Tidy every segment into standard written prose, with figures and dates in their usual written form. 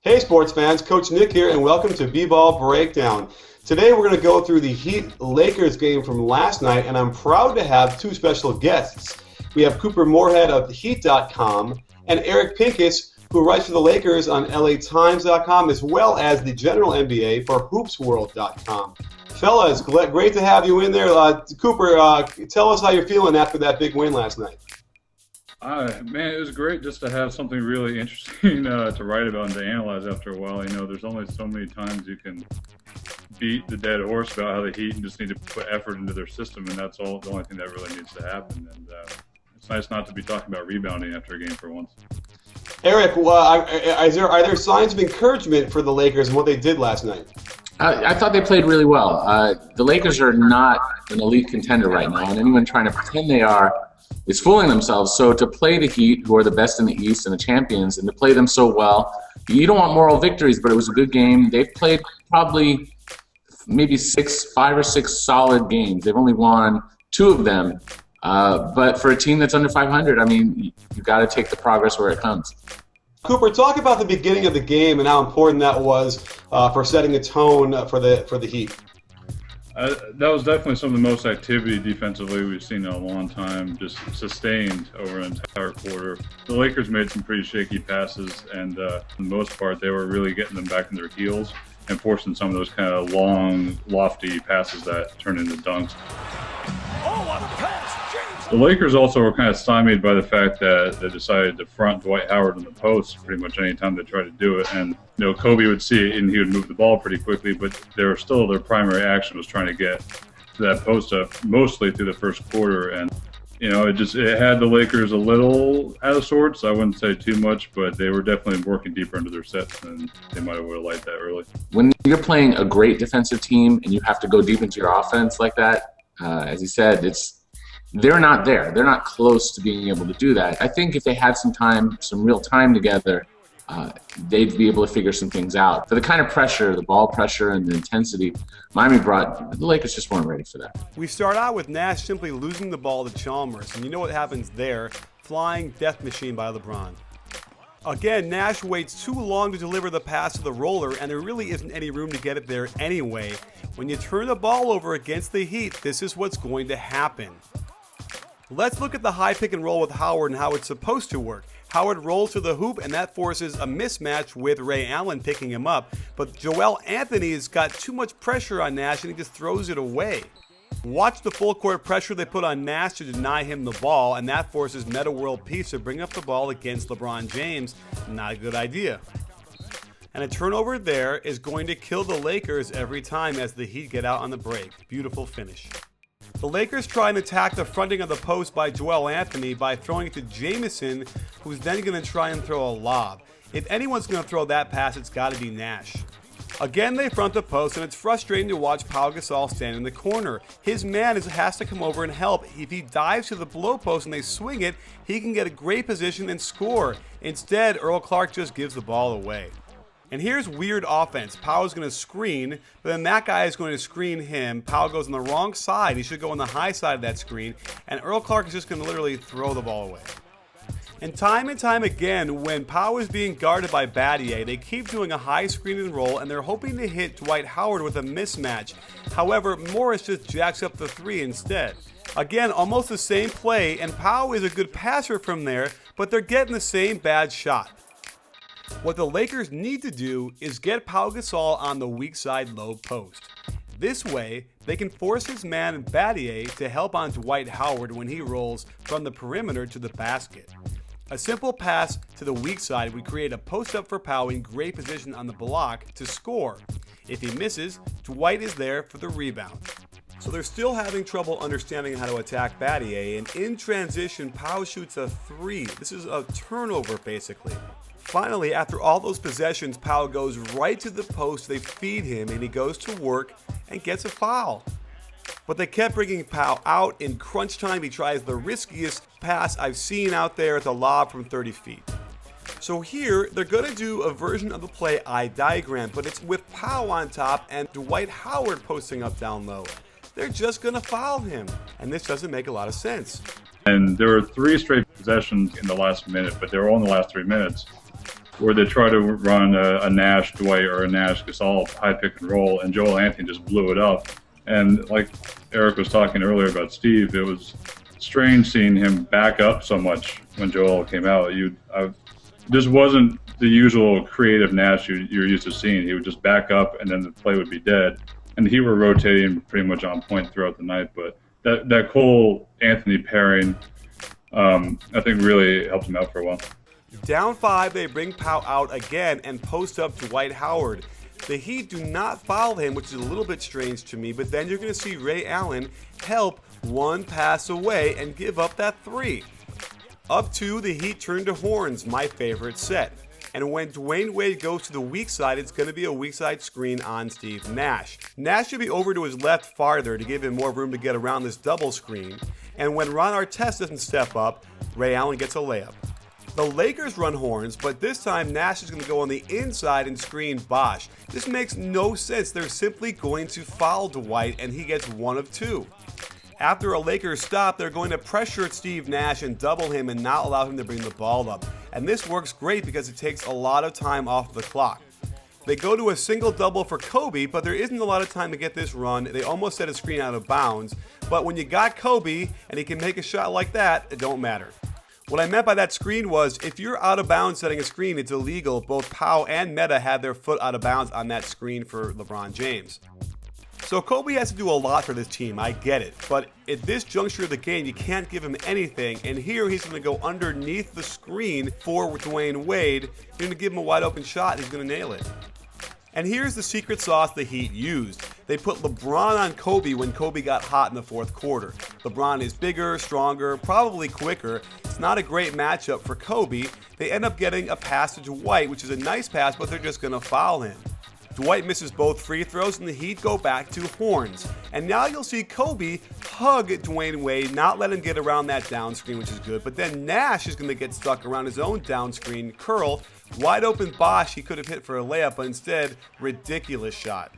Hey sports fans, Coach Nick here and welcome to B-Ball Breakdown. Today we're going to go through the Heat-Lakers game from last night, and I'm proud to have two special guests. We have Cooper Moorhead of Heat.com and Eric Pincus, who writes for the Lakers on LATimes.com, as well as the general NBA for HoopsWorld.com. Fellas, great to have you in there. Cooper, tell us how you're feeling after that big win last night. Man, it was great just to have something really interesting to write about and to analyze after a while. You know, there's only so many times you can beat the dead horse about how the Heat just need to put effort into their system, and that's the only thing that really needs to happen. And it's nice not to be talking about rebounding after a game for once. Eric, are there signs of encouragement for the Lakers and what they did last night? I thought they played really well. The Lakers are not an elite contender right now, and anyone trying to pretend they are is fooling themselves. So to play the Heat, who are the best in the East and the champions, and to play them so well, you don't want moral victories, but it was a good game. They've played probably maybe 5 or 6 solid games. They've only won 2 of them. But for a team that's under 500, I mean, you've got to take the progress where it comes. Cooper, talk about the beginning of the game and how important that was for setting the tone for the Heat. That was definitely some of the most activity defensively we've seen in a long time, just sustained over an entire quarter. The Lakers made some pretty shaky passes, and for the most part, they were really getting them back in their heels and forcing some of those kind of long, lofty passes that turned into dunks. Oh, what a pass! The Lakers also were kind of stymied by the fact that they decided to front Dwight Howard in the post pretty much any time they tried to do it. And, you know, Kobe would see it and he would move the ball pretty quickly, but their primary action was trying to get to that post up mostly through the first quarter. And, you know, it had the Lakers a little out of sorts. I wouldn't say too much, but they were definitely working deeper into their sets than they might have liked that early. When you're playing a great defensive team and you have to go deep into your offense like that, as you said, they're not there. They're not close to being able to do that. I think if they had some real time together, they'd be able to figure some things out. For the kind of pressure, the ball pressure and the intensity Miami brought, the Lakers just weren't ready for that. We start out with Nash simply losing the ball to Chalmers, and you know what happens there. Flying death machine by LeBron. Again, Nash waits too long to deliver the pass to the roller, and there really isn't any room to get it there anyway. When you turn the ball over against the Heat, this is what's going to happen. Let's look at the high pick and roll with Howard and how it's supposed to work. Howard rolls to the hoop, and that forces a mismatch with Ray Allen picking him up. But Joel Anthony's got too much pressure on Nash, and he just throws it away. Watch the full court pressure they put on Nash to deny him the ball, and that forces Metta World Peace to bring up the ball against LeBron James. Not a good idea. And a turnover there is going to kill the Lakers every time as the Heat get out on the break. Beautiful finish. The Lakers try and attack the fronting of the post by Joel Anthony by throwing it to Jamison, who's then going to try and throw a lob. If anyone's going to throw that pass, it's got to be Nash. Again, they front the post, and it's frustrating to watch Pau Gasol stand in the corner. His man has to come over and help. If he dives to the below post and they swing it, he can get a great position and score. Instead, Earl Clark just gives the ball away. And here's weird offense. Pau is going to screen, but then that guy is going to screen him. Pau goes on the wrong side. He should go on the high side of that screen. And Earl Clark is just going to literally throw the ball away. And time again, when Pau is being guarded by Battier, they keep doing a high screen and roll, and they're hoping to hit Dwight Howard with a mismatch. However, Morris just jacks up the 3 instead. Again, almost the same play, and Pau is a good passer from there, but they're getting the same bad shot. What the Lakers need to do is get Pau Gasol on the weak side low post. This way, they can force his man Battier to help on Dwight Howard when he rolls from the perimeter to the basket. A simple pass to the weak side would create a post-up for Pau in great position on the block to score. If he misses, Dwight is there for the rebound. So they're still having trouble understanding how to attack Battier, and in transition, Pau shoots a 3. This is a turnover, basically. Finally, after all those possessions, Pau goes right to the post, they feed him, and he goes to work and gets a foul. But they kept bringing Pau out. In crunch time, he tries the riskiest pass I've seen out there at the lob from 30 feet. So here, they're going to do a version of the play I diagrammed, but it's with Pau on top and Dwight Howard posting up down low. They're just going to foul him, and this doesn't make a lot of sense. And there were 3 straight possessions in the last minute, but they were all in the last 3 minutes. where they try to run a Nash Dwight or a Nash Gasol high pick and roll, and Joel Anthony just blew it up. And like Eric was talking earlier about Steve, it was strange seeing him back up so much when Joel came out. This wasn't the usual creative Nash you're used to seeing. He would just back up, and then the play would be dead. And he were rotating pretty much on point throughout the night. But that Cole Anthony pairing, I think, really helped him out for a while. Down 5, they bring Powell out again and post up Dwight Howard. The Heat do not foul him, which is a little bit strange to me, but then you're going to see Ray Allen help one pass away and give up that 3. Up 2, the Heat turn to horns, my favorite set. And when Dwayne Wade goes to the weak side, it's going to be a weak side screen on Steve Nash. Nash should be over to his left farther to give him more room to get around this double screen. And when Ron Artest doesn't step up, Ray Allen gets a layup. The Lakers run horns, but this time Nash is going to go on the inside and screen Bosh. This makes no sense. They're simply going to foul Dwight, and he gets 1 of 2. After a Lakers stop, they're going to pressure Steve Nash and double him and not allow him to bring the ball up. And this works great because it takes a lot of time off the clock. They go to a single double for Kobe, but there isn't a lot of time to get this run. They almost set a screen out of bounds, but when you got Kobe and he can make a shot like that, it don't matter. What I meant by that screen was, if you're out of bounds setting a screen, it's illegal. Both Powell and Meta had their foot out of bounds on that screen for LeBron James. So Kobe has to do a lot for this team, I get it. But at this juncture of the game, you can't give him anything. And here he's going to go underneath the screen for Dwayne Wade. You're going to give him a wide open shot, he's going to nail it. And here's the secret sauce the Heat used. They put LeBron on Kobe when Kobe got hot in the fourth quarter. LeBron is bigger, stronger, probably quicker. It's not a great matchup for Kobe. They end up getting a pass to Dwight, which is a nice pass, but they're just going to foul him. Dwight misses both free throws, and the Heat go back to horns. And now you'll see Kobe hug Dwayne Wade, not let him get around that down screen, which is good. But then Nash is going to get stuck around his own down screen curl. Wide open Bosh he could have hit for a layup, but instead, ridiculous shot.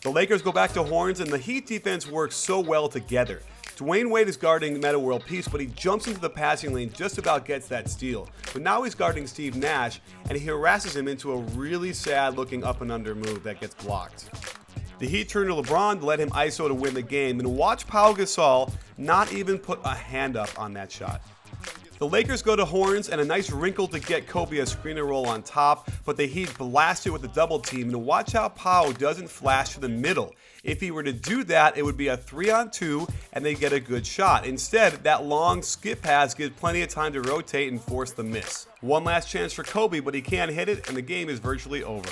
The Lakers go back to horns, and the Heat defense works so well together. Dwayne Wade is guarding Meta World Peace, but he jumps into the passing lane, just about gets that steal. But now he's guarding Steve Nash, and he harasses him into a really sad-looking up and under move that gets blocked. The Heat turn to LeBron to let him ISO to win the game, and watch Pau Gasol not even put a hand up on that shot. The Lakers go to horns, and a nice wrinkle to get Kobe a screen and roll on top, but the Heat blast it with a double team, and watch how Pau doesn't flash to the middle. If he were to do that, it would be a 3-on-2, and they get a good shot. Instead, that long skip pass gives plenty of time to rotate and force the miss. One last chance for Kobe, but he can't hit it, and the game is virtually over.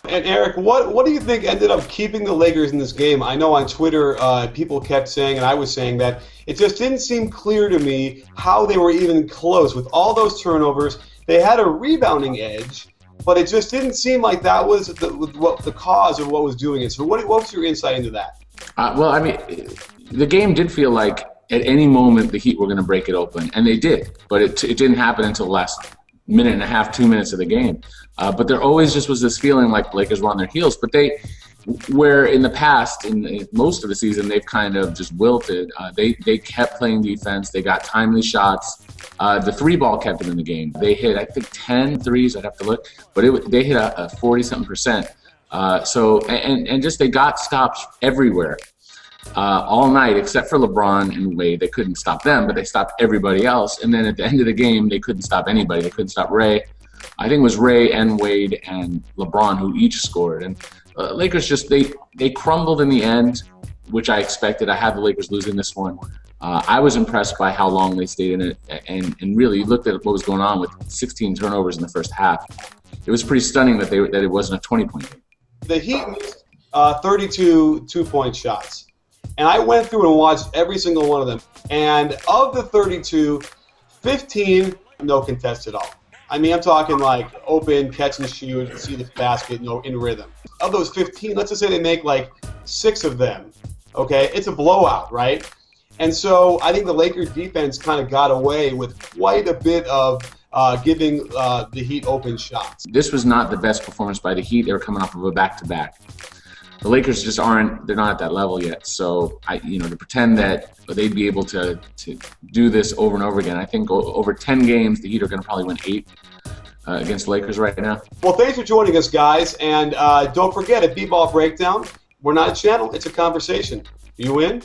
And Eric, what do you think ended up keeping the Lakers in this game? I know on Twitter people kept saying, and I was saying, that it just didn't seem clear to me how they were even close. With all those turnovers, they had a rebounding edge, but it just didn't seem like that was the cause of what was doing it. So what was your insight into that? Well, I mean, the game did feel like at any moment the Heat were going to break it open, and they did, but it didn't happen until the last minute and a half, 2 minutes of the game. But there always just was this feeling like the Lakers were on their heels. But where in the past, in most of the season, they've kind of just wilted. They kept playing defense. They got timely shots. The three ball kept them in the game. They hit, I think, 10 threes. I'd have to look. But they hit a 40-something%. And just they got stops everywhere all night, except for LeBron and Wade. They couldn't stop them, but they stopped everybody else. And then at the end of the game, they couldn't stop anybody. They couldn't stop Ray. I think it was Ray and Wade and LeBron who each scored. And Lakers just, they crumbled in the end, which I expected. I had the Lakers losing this one. I was impressed by how long they stayed in it, and really looked at what was going on with 16 turnovers in the first half. It was pretty stunning that it wasn't a 20-point game. The Heat missed 32 two-point shots. And I went through and watched every single one of them. And of the 32, 15, no contest at all. I mean, I'm talking like open, catch and shoot, see the basket, in rhythm. Of those 15, let's just say they make like 6 of them, okay? It's a blowout, right? And so I think the Lakers defense kind of got away with quite a bit of giving the Heat open shots. This was not the best performance by the Heat. They were coming off of a back-to-back. The Lakers just they're not at that level yet. So, to pretend that they'd be able to do this over and over again, I think over 10 games, the Heat are going to probably win 8. against the Lakers right now. Well, thanks for joining us, guys. And don't forget, at B-Ball Breakdown, we're not a channel, it's a conversation. You in?